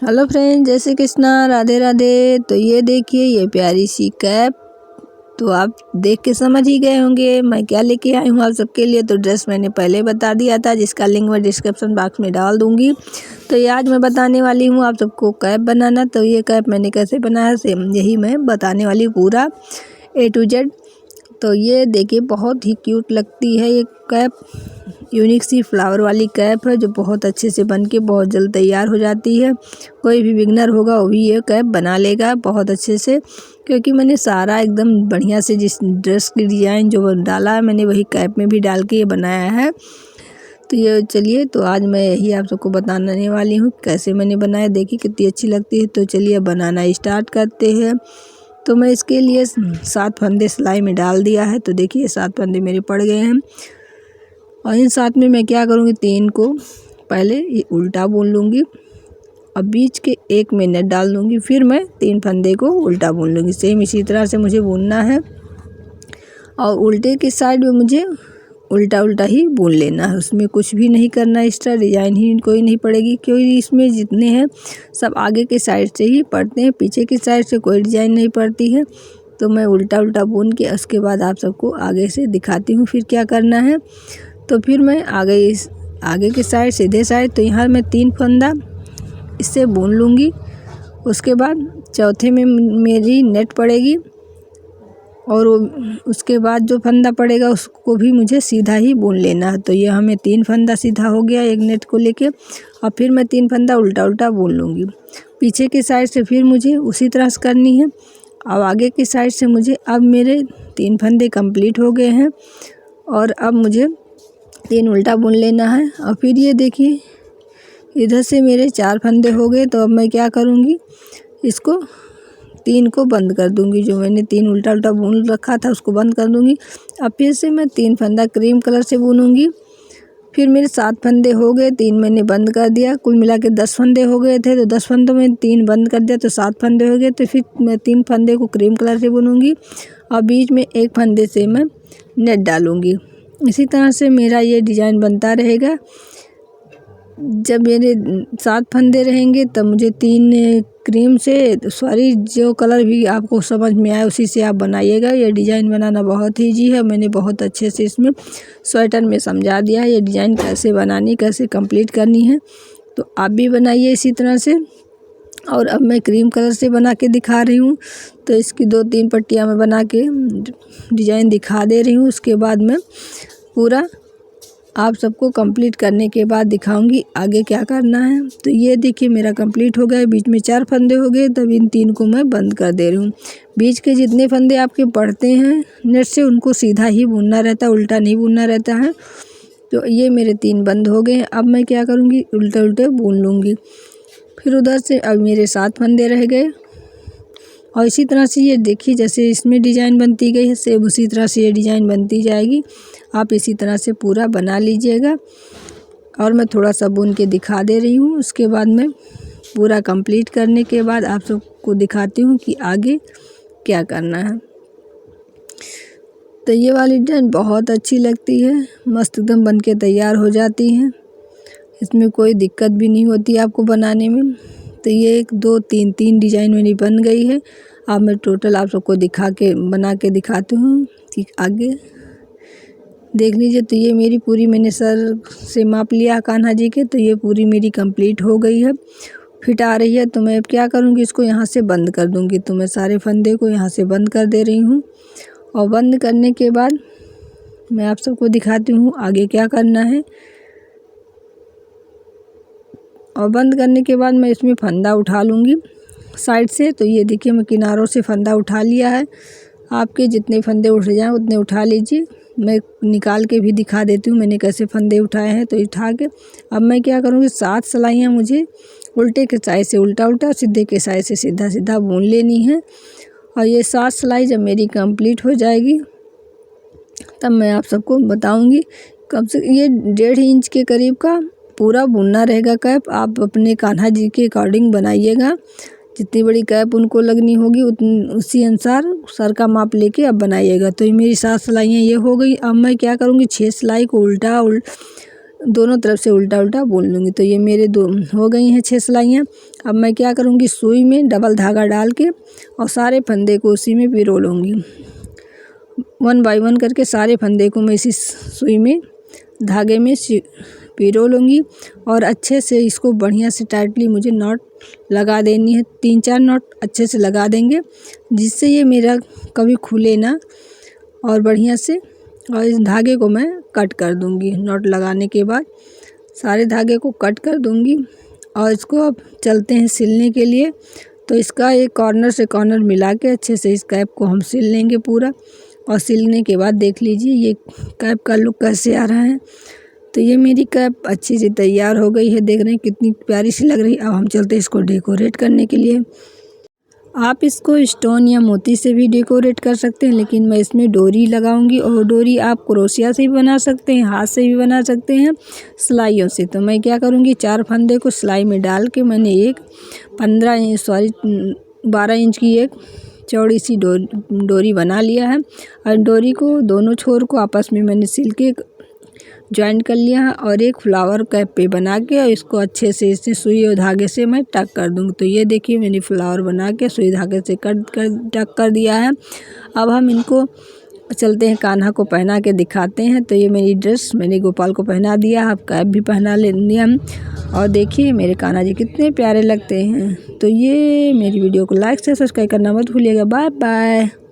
Hello friend, जय श्री कृष्णा, राधे राधे। तो ये देखिए, ये प्यारी सी कैप तो आप देख के समझ ही गए होंगे मैं क्या लेके आई हूँ आप सबके लिए। तो ड्रेस मैंने पहले बता दिया था, जिसका लिंक मैं डिस्क्रिप्शन बॉक्स में डाल दूँगी। तो ये आज मैं बताने वाली हूँ आप सबको कैप बनाना। तो ये कैप मैंने कैसे बनाया सेम यही मैं बताने वाली हूँ, पूरा A to Z। तो ये देखिए, बहुत ही क्यूट लगती है ये कैप। यूनिक सी फ्लावर वाली कैप है जो बहुत अच्छे से बन के बहुत जल्द तैयार हो जाती है। कोई भी बिगनर होगा वो भी ये कैप बना लेगा बहुत अच्छे से, क्योंकि मैंने सारा एकदम बढ़िया से जिस ड्रेस की डिज़ाइन जो डाला है मैंने वही कैप में भी डाल के ये बनाया है। तो ये चलिए, तो आज मैं यही आप सबको बताने वाली हूँ कैसे मैंने बनाया। देखिए कितनी अच्छी लगती है। तो चलिए बनाना स्टार्ट करते हैं। तो मैं इसके लिए 7 फंदे सिलाई में डाल दिया है। तो देखिए 7 फंदे मेरे पड़ गए हैं। और इन 7 में मैं क्या करूँगी, 3 को पहले ये उल्टा बुन लूँगी और बीच के एक में नेट डाल दूँगी। फिर मैं 3 फंदे को उल्टा बुन लूँगी। सेम इसी तरह से मुझे बुनना है और उल्टे की साइड में मुझे उल्टा उल्टा ही बुन लेना है। उसमें कुछ भी नहीं करना, एक्स्ट्रा डिज़ाइन ही कोई नहीं पड़ेगी, क्योंकि इसमें जितने हैं सब आगे के साइड से ही पड़ते हैं, पीछे की साइड से कोई डिज़ाइन नहीं पड़ती है। तो मैं उल्टा उल्टा बुन के उसके बाद आप सबको आगे से दिखाती हूँ फिर क्या करना है। तो फिर मैं आगे की साइड सीधे साइड, तो यहाँ मैं 3 फंदा इससे बुन लूँगी। उसके बाद चौथे में मेरी नेट पड़ेगी और उसके बाद जो फंदा पड़ेगा उसको भी मुझे सीधा ही बुन लेना है। तो ये हमें 3 फंदा सीधा हो गया एक नेट को लेके। और फिर मैं 3 फंदा उल्टा उल्टा बुन लूँगी। पीछे की साइड से फिर मुझे उसी तरह से करनी है। अब आगे की साइड से मुझे अब मेरे 3 फंदे कंप्लीट हो गए हैं और अब मुझे 3 उल्टा बुन लेना है। और फिर ये देखिए, इधर से मेरे 4 फंदे हो गए। तो अब मैं क्या करूँगी, इसको 3 को बंद कर दूँगी। जो मैंने 3 उल्टा उल्टा बुन रखा था उसको बंद कर दूँगी। अब फिर से मैं 3 फंदा क्रीम कलर से बुनूँगी। फिर मेरे 7 फंदे हो गए, 3 मैंने बंद कर दिया। कुल मिला के 10 फंदे हो गए थे। तो 10 फंदों में 3 बंद कर दिया तो 7 फंदे हो गए। तो फिर मैं 3 फंदे को क्रीम कलर से बुनूँगी और बीच में एक फंदे से मैं नेट डालूँगी। इसी तरह से मेरा ये डिज़ाइन बनता रहेगा। जब मेरे 7 फंदे रहेंगे तब मुझे 3 क्रीम से जो कलर भी आपको समझ में आए उसी से आप बनाइएगा। ये डिज़ाइन बनाना बहुत ईजी है। मैंने बहुत अच्छे से इसमें स्वेटर में समझा दिया है ये डिज़ाइन कैसे बनानी, कैसे कंप्लीट करनी है। तो आप भी बनाइए इसी तरह से। और अब मैं क्रीम कलर से बना के दिखा रही हूँ। तो इसकी 2-3 पट्टियाँ मैं बना के डिज़ाइन दिखा दे रही हूँ। उसके बाद मैं पूरा आप सबको कंप्लीट करने के बाद दिखाऊंगी आगे क्या करना है। तो ये देखिए मेरा कंप्लीट हो गया। बीच में 4 फंदे हो गए, तब इन 3 को मैं बंद कर दे रही हूँ। बीच के जितने फंदे आपके पड़ते हैं नेट से उनको सीधा ही बुनना रहता है, उल्टा नहीं बुनना रहता है। तो ये मेरे 3 बंद हो गए हैं। अब मैं क्या करूँगी, उल्टे उल्टे बुन लूँगी। फिर उधर से अब मेरे 7 फंदे रह गए और इसी तरह से ये देखिए जैसे इसमें डिज़ाइन बनती गई है सेम उसी तरह से ये डिज़ाइन बनती जाएगी। आप इसी तरह से पूरा बना लीजिएगा। और मैं थोड़ा सा बुन के दिखा दे रही हूँ। उसके बाद मैं पूरा कंप्लीट करने के बाद आप सबको दिखाती हूँ कि आगे क्या करना है। तो ये वाली डिज़ाइन बहुत अच्छी लगती है, मस्त एकदम बन के तैयार हो जाती है। इसमें कोई दिक्कत भी नहीं होती आपको बनाने में। तो ये 1 2 3 डिज़ाइन मेरी बन गई है। अब मैं टोटल आप सबको बना के दिखाती हूँ कि आगे देख लीजिए। तो ये मेरी पूरी मैंने सर से माप लिया कान्हा जी के। तो ये पूरी मेरी कंप्लीट हो गई है, फिट आ रही है। तो मैं अब क्या करूँगी, इसको यहाँ से बंद कर दूँगी। तो मैं सारे फंदे को यहाँ से बंद कर दे रही हूँ और बंद करने के बाद मैं आप सबको दिखाती हूँ आगे क्या करना है। और बंद करने के बाद मैं इसमें फंदा उठा लूँगी साइड से। तो ये देखिए मैं किनारों से फंदा उठा लिया है। आपके जितने फंदे उठ जाएं उतने उठा लीजिए। मैं निकाल के भी दिखा देती हूँ मैंने कैसे फंदे उठाए हैं। तो उठा के अब मैं क्या करूँगी, 7 सिलाइयाँ मुझे उल्टे के साइड से उल्टा उल्टा, सीधे के साइड से सीधा सीधा बुन लेनी है। और ये 7 सिलाई जब मेरी कंप्लीट हो जाएगी तब मैं आप सबको बताऊँगी। कम से ये 1.5 इंच के करीब का पूरा बुनना रहेगा कैप। आप अपने कान्हा जी के अकॉर्डिंग बनाइएगा। जितनी बड़ी कैप उनको लगनी होगी उसी अनुसार सर का माप लेके अब बनाइएगा। तो ये मेरी 7 सिलाइयाँ ये हो गई। अब मैं क्या करूँगी, 6 सिलाई को दोनों तरफ से उल्टा उल्टा बुन लूँगी। तो ये मेरे दो हो गई हैं 6 सिलाइयाँ। अब मैं क्या करूँगी, सुई में डबल धागा डाल के और सारे फंदे को उसी में पिरो लूँगी। 1 बाय 1 करके सारे फंदे को मैं इसी सुई में धागे में पिरो लूँगी और अच्छे से इसको बढ़िया से टाइटली मुझे नॉट लगा देनी है। 3-4 नॉट अच्छे से लगा देंगे जिससे ये मेरा कभी खुले ना और बढ़िया से। और इस धागे को मैं कट कर दूँगी। नॉट लगाने के बाद सारे धागे को कट कर दूँगी और इसको अब चलते हैं सिलने के लिए। तो इसका एक कॉर्नर से कॉर्नर मिला के अच्छे से इस कैप को हम सिल लेंगे पूरा। और सिलने के बाद देख लीजिए ये कैप का लुक कैसे आ रहा है। तो ये मेरी कैप अच्छी सी तैयार हो गई है। देख रहे हैं कितनी प्यारी सी लग रही है। अब हम चलते हैं इसको डेकोरेट करने के लिए। आप इसको स्टोन या मोती से भी डेकोरेट कर सकते हैं, लेकिन मैं इसमें डोरी लगाऊंगी। और डोरी आप क्रोशिया से भी बना सकते हैं, हाथ से भी बना सकते हैं, सिलाइयों से। तो मैं क्या करूंगी, 4 फंदे को सिलाई में डाल के मैंने 12 इंच की एक चौड़ी सी डोरी बना लिया है। और डोरी को दोनों छोर को आपस में मैंने सिल के जॉइंट कर लिया है और एक फ्लावर कैप पे बना के और इसको अच्छे से इससे सुई और धागे से मैं टक कर दूँगी। तो ये देखिए मैंने फ्लावर बना के सुई धागे से टक कर दिया है। अब हम इनको चलते हैं कान्हा को पहना के दिखाते हैं। तो ये मेरी ड्रेस मैंने गोपाल को पहना दिया, अब कैप भी पहना लिया हम। और देखिए मेरे कान्हा जी कितने प्यारे लगते हैं। तो ये मेरी वीडियो को लाइक से सब्सक्राइब करना मत भूलिएगा। Bye bye.